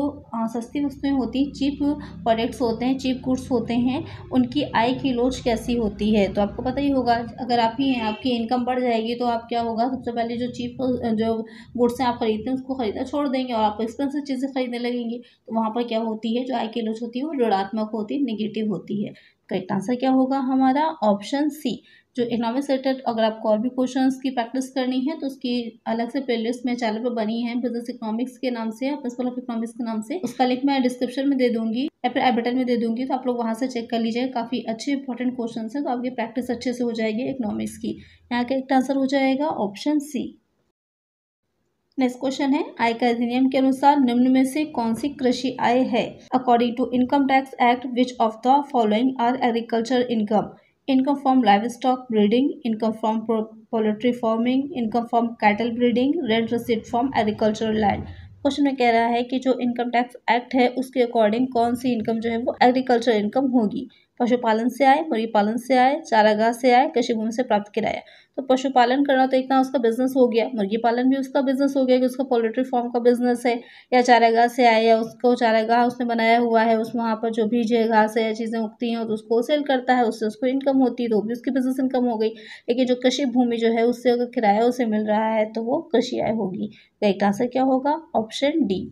सस्ती वस्तुएं होती हैं, चीप प्रोडक्ट्स होते हैं, चीप गुड्स होते हैं, उनकी आय की लोच कैसी होती है? तो आपको पता ही होगा, अगर आप ही हैं, आपकी इनकम बढ़ जाएगी तो आप क्या होगा, सबसे पहले जो चीप जो गुड्स हैं आप खरीदते हैं उसको खरीदना छोड़ देंगे और आप एक्सपेंसिव चीज़ें खरीदने लगेंगे। तो वहाँ पर क्या होती है, जो आय की लोच होती है वो ऋणात्मक होती है, नेगेटिव होती है। करेक्ट आंसर क्या होगा हमारा? Option C. जो इकोनॉमिक्स रिलेटेड अगर आपको और भी क्वेश्चंस की प्रैक्टिस करनी है तो उसकी अलग से प्लेलिस्ट में चैनल पर बनी है, बिजनेस इकोनॉमिक्स के नाम से, प्रिंसिपल ऑफ इकोनॉमिक्स के नाम से। उसका लिंक मैं डिस्क्रिप्शन में दे दूंगी या फिर आई बटन में दे दूंगी, तो आप लोग वहां से चेक कर लीजिए। काफी अच्छे इंपॉर्टेंट क्वेश्चन है, तो आपकी प्रैक्टिस अच्छे से हो जाएगी इकोनॉमिक्स की। यहाँ का एक आंसर हो जाएगा ऑप्शन सी। नेक्स्ट क्वेश्चन है, आयकर अधिनियम के अनुसार निम्न में से कौन सी कृषि आय है? According to income tax act which of the following are agriculture income? Income from livestock breeding, income from poultry farming, income from cattle breeding, rent received from agricultural land. Question में कह रहा है कि जो इनकम टैक्स एक्ट है उसके अकॉर्डिंग कौन सी इनकम जो है वो एग्रीकल्चर इनकम होगी। पशुपालन से आए, मुर्गी पालन से आए, चारागाह से आए, कृषि भूमि से प्राप्त किराया। तो पशुपालन करना तो एक ना उसका बिजनेस हो गया, मुर्गी पालन भी उसका बिजनेस हो गया कि उसका पोल्ट्री फार्म का बिजनेस है, या चारागाह से आए या उसको चारागाह उसने बनाया हुआ है, उस वहाँ पर जो भी जो घास है या चीज़ें उगती हैं तो उसको सेल करता है, उससे उसको इनकम होती है तो वो भी उसकी बिजनेस इनकम हो गई। लेकिन जो कृषि भूमि जो है उससे अगर किराया उसे मिल रहा है तो वो कृषि आय होगी। राइट आंसर क्या होगा? Option D.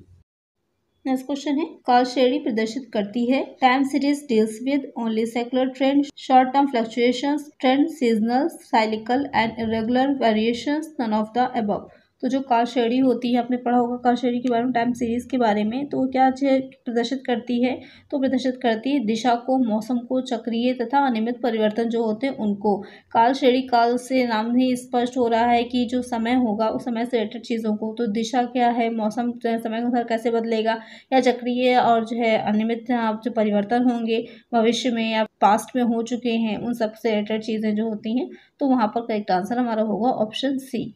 नेक्स्ट क्वेश्चन है, कार्ल शेरी प्रदर्शित करती है time series deals with only secular trend, short term fluctuations, trend, seasonal, cyclical and irregular variations, none of the above. तो जो कार्ल शेरी होती है, आपने पढ़ा होगा कार्ल शेरी के बारे में, टाइम सीरीज के बारे में, तो वो क्या प्रदर्शित करती है? तो प्रदर्शित करती है दिशा को, मौसम को, चक्रीय तथा अनियमित परिवर्तन जो होते हैं उनको। कार्ल शेरी, काल से नाम ही स्पष्ट हो रहा है कि जो समय होगा उस समय से रिलेटेड चीज़ों को, तो दिशा क्या है, मौसम समय के अनुसार कैसे बदलेगा, या चक्रीय और जो है अनियमित जो परिवर्तन होंगे भविष्य में या पास्ट में हो चुके हैं, उन सब से रिलेटेड चीज़ें जो होती हैं, तो वहाँ पर करेक्ट आंसर हमारा होगा ऑप्शन सी।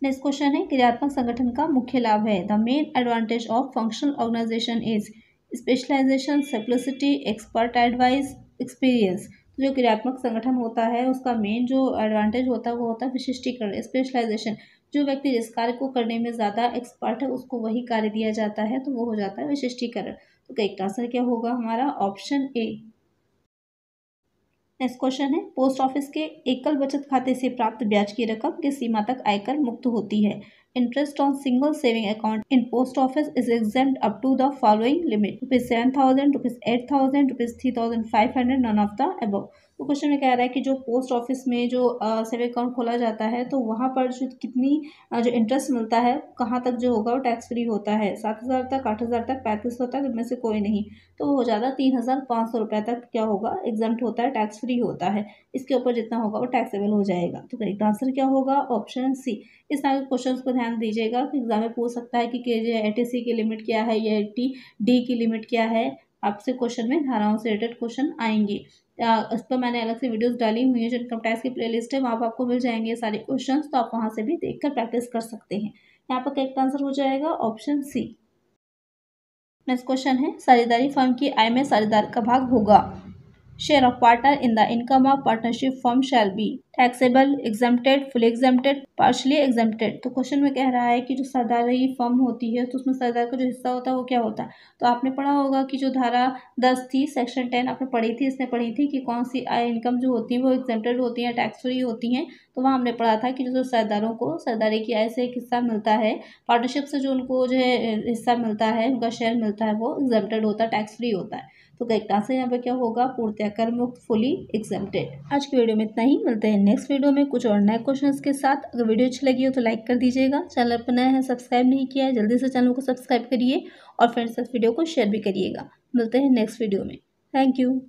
नेक्स्ट क्वेश्चन है, क्रियात्मक संगठन का मुख्य लाभ है। The main advantage of functional organisation is specialisation, simplicity, expert advice, experience. जो क्रियात्मक संगठन होता है उसका मेन जो एडवांटेज होता है वो होता है विशिष्टीकरण, स्पेशलाइजेशन। जो व्यक्ति जिस कार्य को करने में ज़्यादा एक्सपर्ट है उसको वही कार्य दिया जाता है, तो वो हो जाता है विशिष्टीकरण। तो करेक्ट आंसर क्या होगा हमारा? Option A. नेक्स्ट क्वेश्चन है, पोस्ट ऑफिस के एकल बचत खाते से प्राप्त ब्याज की रकम किस सीमा तक आयकर मुक्त होती है? Interest on single saving account in post office is exempt up to the following limit: ₹7,000, ₹8,000, ₹3,500, none of the above. तो क्वेश्चन में कह रहा है कि जो पोस्ट ऑफिस में जो सेविंग अकाउंट खोला जाता है तो वहाँ पर जो कितनी जो इंटरेस्ट मिलता है, कहाँ तक जो होगा वो टैक्स फ्री होता है? 7,000 तक, 8,000 तक, 3500 तक, इनमें से कोई नहीं। तो वो हो जाता है 3,500 रुपये तक क्या होगा? एग्जाम्प्ट होता है, टैक्स फ्री होता है। इसके ऊपर जितना होगा वो टैक्सेबल हो जाएगा। तो करेक्ट आंसर क्या होगा? Option C. इस तरह के क्वेश्चंस को ध्यान दीजिएगा कि एग्जाम में पूछ सकता है कि एटीसी की लिमिट क्या है या डी की लिमिट क्या है। आपसे क्वेश्चन में धाराओं से रिलेटेड क्वेश्चन आएंगे। इस पर मैंने अलग से वीडियोस डाली हुई है, जो इनकम टैक्स की प्लेलिस्ट है वहाँ पर आपको मिल जाएंगे सारे क्वेश्चंस, तो आप वहाँ से भी देखकर प्रैक्टिस कर सकते हैं। यहाँ पर करेक्ट आंसर हो जाएगा ऑप्शन सी। नेक्स्ट क्वेश्चन है, साझेदारी फर्म की आय में साझेदार का भाग होगा। Share of partner in the income of partnership firm shall be taxable, exempted, fully exempted, partially exempted. तो क्वेश्चन में कह रहा है कि जो साझेदारी फर्म होती है तो उसमें साझेदार का जो हिस्सा होता है वो क्या होता है? तो आपने पढ़ा होगा कि जो धारा 10 थी, सेक्शन 10 आपने पढ़ी थी, इसने पढ़ी थी कि कौन सी आय इनकम जो होती है वो एग्जेम्प्टेड होती है, टैक्स फ्री होती हैं। तो वहाँ हमने पढ़ा था कि जो साझेदारों को साझेदारी की आय से एक हिस्सा मिलता है, पार्टनरशिप से जो उनको जो है हिस्सा मिलता है, उनका शेयर मिलता है, वो एग्जेम्प्टेड होता है, टैक्स फ्री होता है। तो करेक्ट आंसर यहाँ पे क्या होगा? पूर्णतः कर मुक्त, फुली एग्जेम्प्टेड। आज की वीडियो में इतना ही, मिलते हैं नेक्स्ट वीडियो में कुछ और नए क्वेश्चंस के साथ। अगर वीडियो अच्छी लगी हो तो लाइक कर दीजिएगा, चैनल पर नया है सब्सक्राइब नहीं किया है जल्दी से चैनल को सब्सक्राइब करिए और फ्रेंड्स के साथ वीडियो को शेयर भी करिएगा। मिलते हैं नेक्स्ट वीडियो में। Thank you.